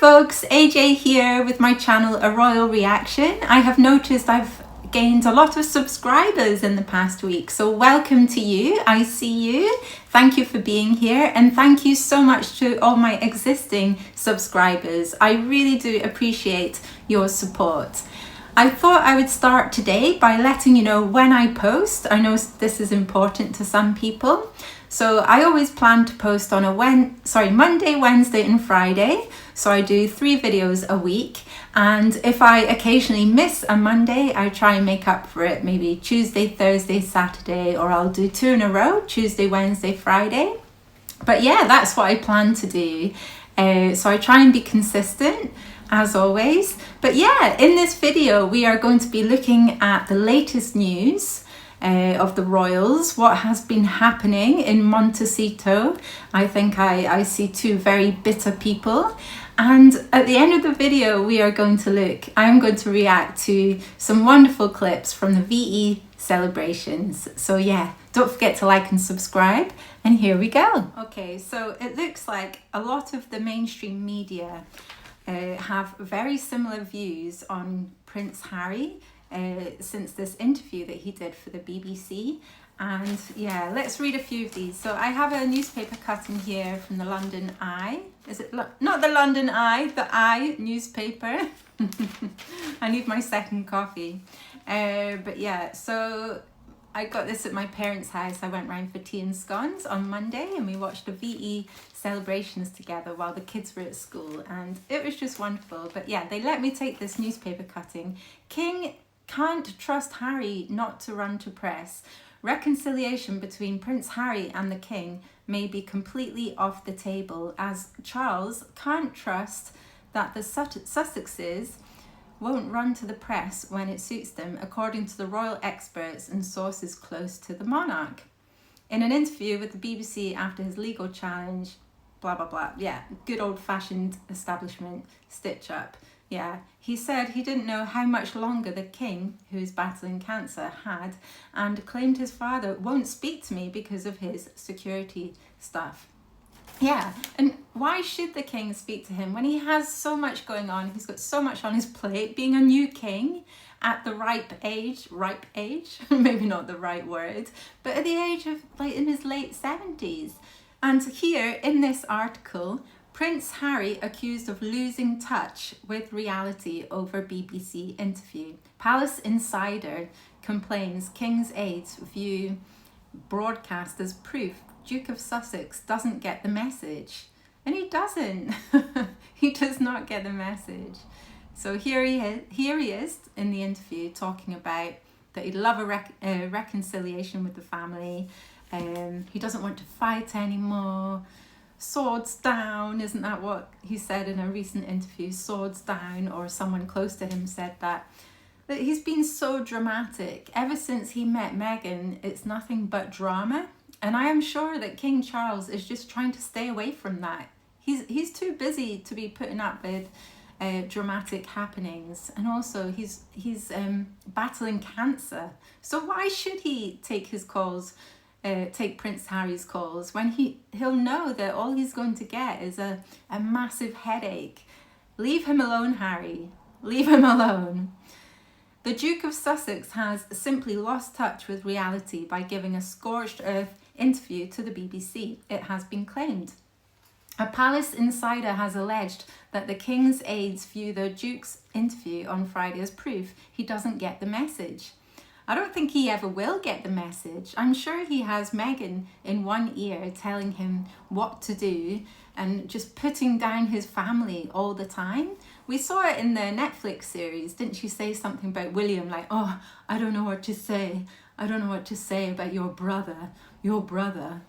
folks, AJ here with my channel A Royal Reaction. I have noticed I've gained a lot of subscribers in the past week, so welcome to you. I see you. Thank you for being here, and thank you so much to all my existing subscribers. I really do appreciate your support. I thought I would start today by letting you know when I post. I know this is important to some people. So I always plan to post on Monday, Wednesday and Friday. So I do 3 videos a week. And if I occasionally miss a Monday, I try and make up for it maybe Tuesday, Thursday, Saturday, or I'll do 2 in a row, Tuesday, Wednesday, Friday. But yeah, that's what I plan to do. So I try and be consistent as always. But yeah, in this video, we are going to be looking at the latest news of the royals, what has been happening in Montecito. I think I see 2 very bitter people. And at the end of the video, I'm going to react to some wonderful clips from the VE celebrations. So yeah, don't forget to like and subscribe, and here we go. Okay, so it looks like a lot of the mainstream media have very similar views on Prince Harry since this interview that he did for the BBC. And yeah, let's read a few of these. So I have a newspaper cutting here from the London Eye. Is it not the London Eye, the Eye newspaper? I need my second coffee. But yeah, so I got this at my parents' house. I went round for tea and scones on Monday, and we watched the VE celebrations together while the kids were at school, and it was just wonderful. But yeah, they let me take this newspaper cutting. King can't trust Harry not to run to press. Reconciliation between Prince Harry and the King may be completely off the table, as Charles can't trust that the Sussexes won't run to the press when it suits them, according to the royal experts and sources close to the monarch. In an interview with the BBC after his legal challenge, blah, blah, blah. Yeah, good old-fashioned establishment stitch-up. Yeah, he said he didn't know how much longer the King, who is battling cancer, had, and claimed his father won't speak to me because of his security stuff. Yeah, and why should the King speak to him when he has so much going on? He's got so much on his plate, being a new king at the ripe age, maybe not the right word, but at the age of, in his late 70s. And here in this article, Prince Harry accused of losing touch with reality over BBC interview. Palace Insider complains King's aides view broadcast as proof Duke of Sussex doesn't get the message. And he doesn't. He does not get the message. So here he is in the interview talking about that he'd love a reconciliation with the family. He doesn't want to fight anymore. Swords down, isn't that what he said in a recent interview? Swords down, or someone close to him said that. But he's been so dramatic. Ever since he met Meghan, it's nothing but drama. And I am sure that King Charles is just trying to stay away from that. He's too busy to be putting up with dramatic happenings, and also he's battling cancer. So why should he take his calls? Take Prince Harry's calls when he'll know that all he's going to get is a massive headache. Leave him alone, Harry. Leave him alone. The Duke of Sussex has simply lost touch with reality by giving a scorched earth interview to the BBC, it has been claimed. A Palace Insider has alleged that the King's aides view the Duke's interview on Friday as proof he doesn't get the message. I don't think he ever will get the message. I'm sure he has Meghan in one ear telling him what to do and just putting down his family all the time. We saw it in the Netflix series. Didn't she say something about William, like, oh, I don't know what to say. I don't know what to say about your brother.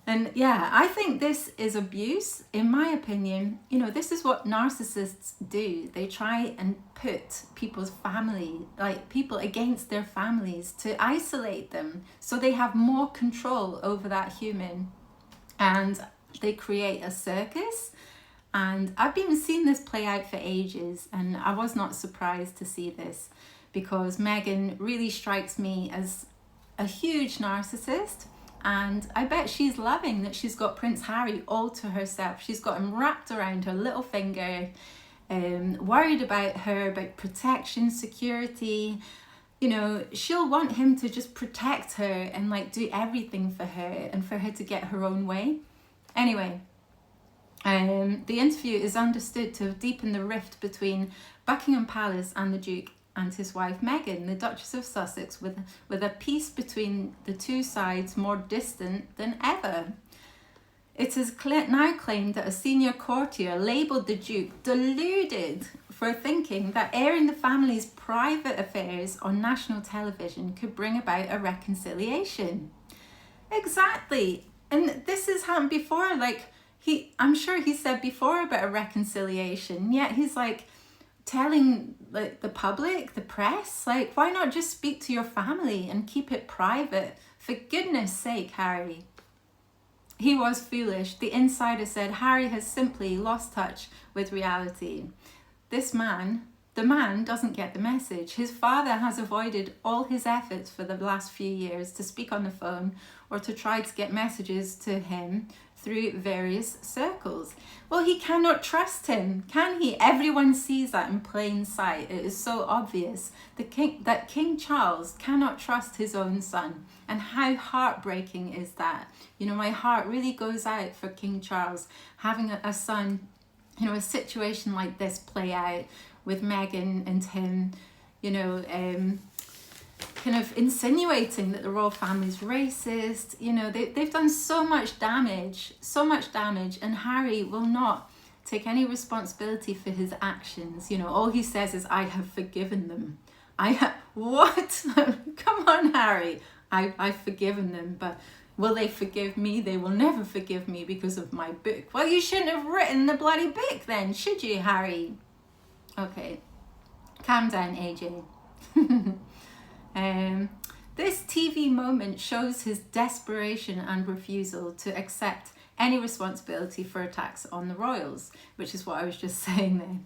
And yeah, I think this is abuse. In my opinion, this is what narcissists do. They try and put people's family, people against their families, to isolate them so they have more control over that human. And they create a circus. And I've been seeing this play out for ages, and I was not surprised to see this, because Meghan really strikes me as a huge narcissist. And I bet she's loving that she's got Prince Harry all to herself. She's got him wrapped around her little finger, worried about her, about protection, security. You know, she'll want him to just protect her and like do everything for her and for her to get her own way. Anyway, the interview is understood to have deepened the rift between Buckingham Palace and the Duke and his wife Meghan, the Duchess of Sussex, with a peace between the two sides more distant than ever. It is now claimed that a senior courtier labelled the Duke deluded for thinking that airing the family's private affairs on national television could bring about a reconciliation. Exactly. And this has happened before. Like, I'm sure he said before about a reconciliation, yet he's like telling like the public, the press, like, why not just speak to your family and keep it private? For goodness sake, Harry. He was foolish. The insider said Harry has simply lost touch with reality. The man doesn't get the message. His father has avoided all his efforts for the last few years to speak on the phone or to try to get messages to him through various circles. Well, he cannot trust him, can he? Everyone sees that in plain sight. It is so obvious that King Charles cannot trust his own son. And how heartbreaking is that? You know, my heart really goes out for King Charles having a son, you know, a situation like this play out with Meghan and him, you know, kind of insinuating that the royal family's racist. You know, they've done so much damage, and Harry will not take any responsibility for his actions. You know, all he says is, I have forgiven them. What? Come on, Harry. I've forgiven them, but will they forgive me? They will never forgive me because of my book. Well, you shouldn't have written the bloody book then, should you, Harry? Okay, calm down, AJ. This TV moment shows his desperation and refusal to accept any responsibility for attacks on the royals, which is what I was just saying there.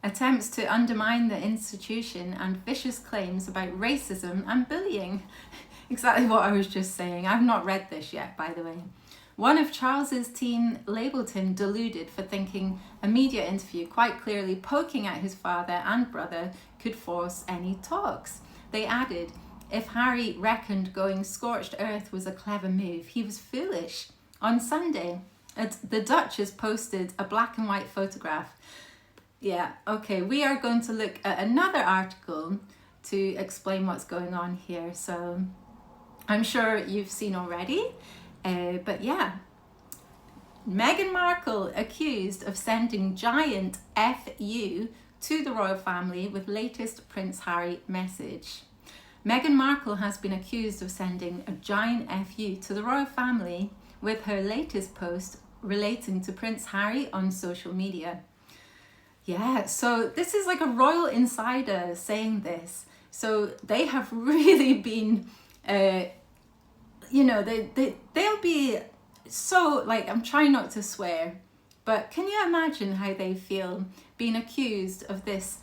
Attempts to undermine the institution and vicious claims about racism and bullying. Exactly what I was just saying. I've not read this yet, by the way. One of Charles's team labelled him deluded for thinking a media interview quite clearly poking at his father and brother could force any talks. They added, if Harry reckoned going scorched earth was a clever move, he was foolish. On Sunday, the Duchess posted a black and white photograph. Yeah, okay, we are going to look at another article to explain what's going on here. So I'm sure you've seen already. But yeah, Meghan Markle accused of sending giant FU to the royal family with latest Prince Harry message. Meghan Markle has been accused of sending a giant FU to the royal family with her latest post relating to Prince Harry on social media. Yeah, so this is like a royal insider saying this. So they have really been... you know, they'll be so, like, I'm trying not to swear, but can you imagine how they feel being accused of this,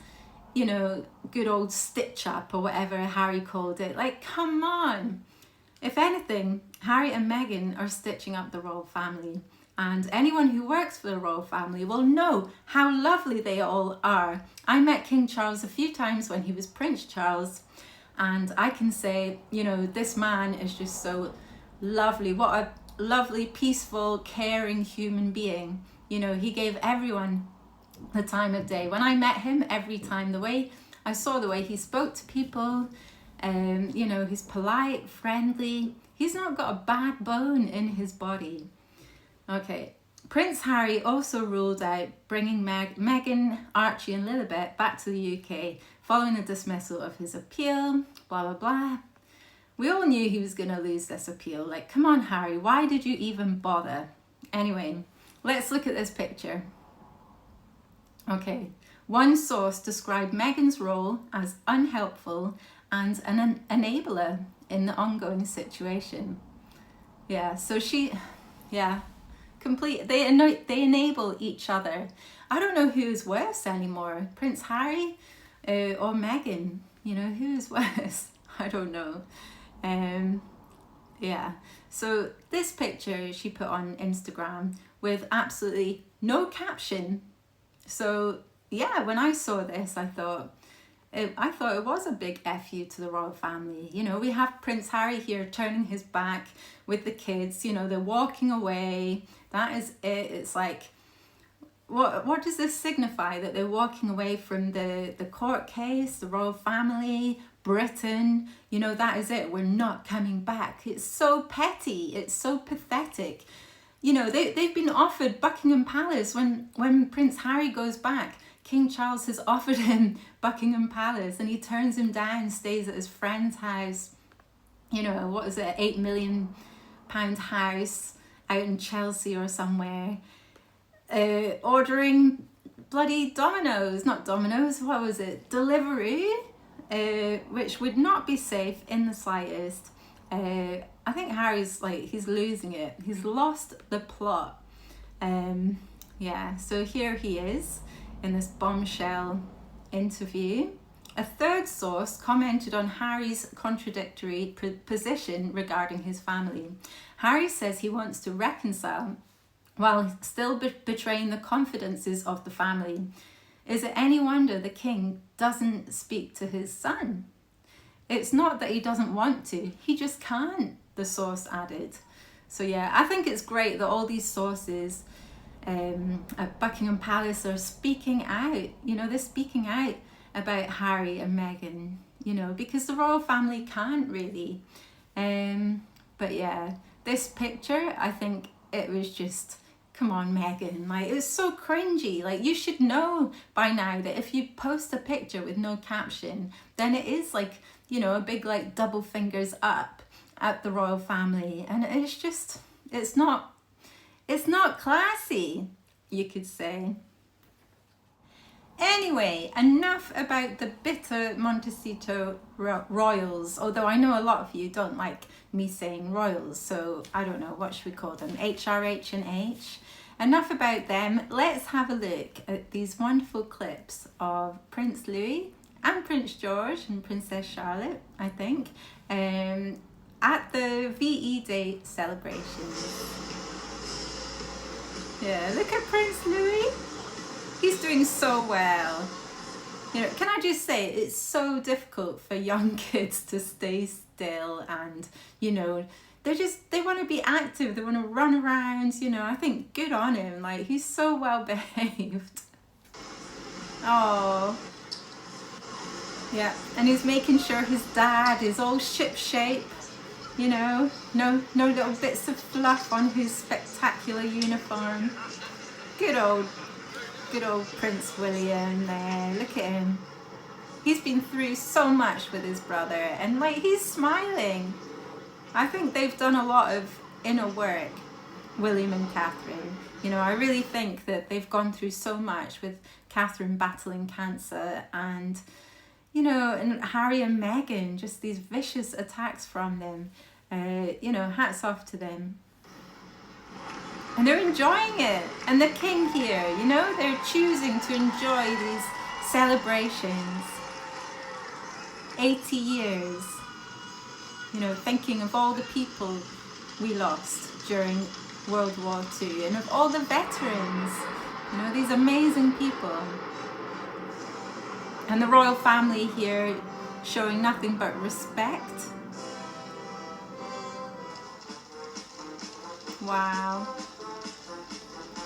you know, good old stitch up or whatever Harry called it? Like, come on. If anything, Harry and Meghan are stitching up the royal family, and anyone who works for the royal family will know how lovely they all are. I met King Charles a few times when he was Prince Charles, and I can say, you know, this man is just so lovely. What a lovely, peaceful, caring human being. You know, he gave everyone the time of day. When I met him, every time, I saw the way he spoke to people, you know, he's polite, friendly. He's not got a bad bone in his body. Okay. Prince Harry also ruled out bringing Meghan, Archie and Lilibet back to the UK following the dismissal of his appeal, blah, blah, blah. We all knew he was going to lose this appeal. Like, come on, Harry, why did you even bother? Anyway, let's look at this picture. Okay, one source described Meghan's role as unhelpful and an enabler in the ongoing situation. Yeah, so they enable each other. I don't know who's worse anymore, Prince Harry or Meghan. You know, who's worse? I don't know. Yeah, So this picture she put on Instagram with absolutely no caption. So yeah, when I saw this, I thought it was a big FU to the royal family. You know, we have Prince Harry here turning his back with the kids. You know, they're walking away. That is it. It's like, what does this signify? That they're walking away from the court case, the royal family, Britain? You know, that is it. We're not coming back. It's so petty. It's so pathetic. You know, they've been offered Buckingham Palace. When Prince Harry goes back, King Charles has offered him Buckingham Palace and he turns him down, stays at his friend's house. You know, what is it, £8 million house out in Chelsea or somewhere. Ordering bloody Domino's, what was it, delivery, which would not be safe in the slightest. I think Harry's he's losing it. He's lost the plot. Yeah, so here he is in this bombshell interview. A third source commented on Harry's contradictory position regarding his family. Harry says he wants to reconcile while still betraying the confidences of the family. Is it any wonder the king doesn't speak to his son? It's not that he doesn't want to, he just can't, the source added. So yeah, I think it's great that all these sources at Buckingham Palace are speaking out. You know, they're speaking out about Harry and Meghan, you know, because the royal family can't really. But yeah, this picture, I think it was just, come on, Meghan, like, it was so cringy. Like, you should know by now that if you post a picture with no caption, then it is like, you know, a big like double fingers up at the royal family, and it's just, it's not classy, you could say. Anyway, enough about the bitter Montecito royals, although I know a lot of you don't like me saying royals, so I don't know, what should we call them? HRH and H? Enough about them. Let's have a look at these wonderful clips of Prince Louis and Prince George and Princess Charlotte, I think, at the VE Day celebrations. Yeah, look at Prince Louis. He's doing so well. You know, can I just say, it's so difficult for young kids to stay still, and, you know, they want to be active, they want to run around, you know. I think good on him, like, he's so well behaved. Oh, yeah, and he's making sure his dad is all shipshape, you know, no little bits of fluff on his spectacular uniform. Good old Prince William there, look at him. He's been through so much with his brother, and like, he's smiling. I think they've done a lot of inner work, William and Catherine. You know, I really think that they've gone through so much with Catherine battling cancer, and, you know, and Harry and Meghan, just these vicious attacks from them. You know, hats off to them. And they're enjoying it. And the king here, you know, they're choosing to enjoy these celebrations. 80 years. You know, thinking of all the people we lost during World War II, and of all the veterans, you know, these amazing people. And the royal family here showing nothing but respect. Wow.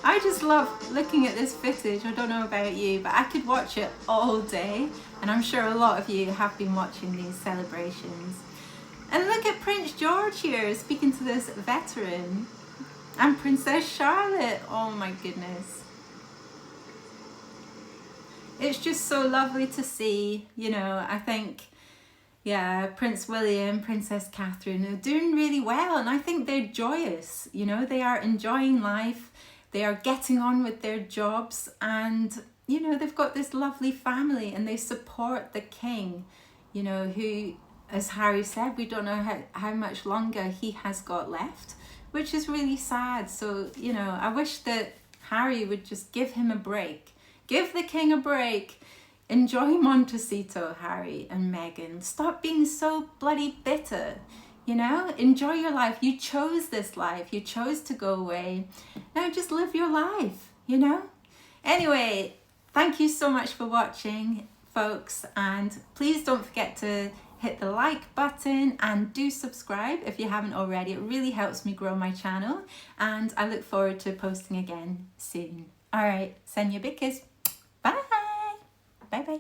I just love looking at this footage. I don't know about you, but I could watch it all day, and I'm sure a lot of you have been watching these celebrations. And look at Prince George here speaking to this veteran, and Princess Charlotte. Oh my goodness. It's just so lovely to see, you know. I think, yeah, Prince William, Princess Catherine are doing really well, and I think they're joyous, you know. They are enjoying life. They are getting on with their jobs, and, you know, they've got this lovely family, and they support the king, you know, who, as Harry said, we don't know how much longer he has got left, which is really sad. So, you know, I wish that Harry would just give him a break. Give the king a break. Enjoy Montecito, Harry and Meghan. Stop being so bloody bitter. You know, enjoy your life. You chose this life. You chose to go away. Now just live your life, you know? Anyway, thank you so much for watching, folks. And please don't forget to hit the like button and do subscribe if you haven't already. It really helps me grow my channel. And I look forward to posting again soon. All right, send you a big kiss. Bye. Bye-bye.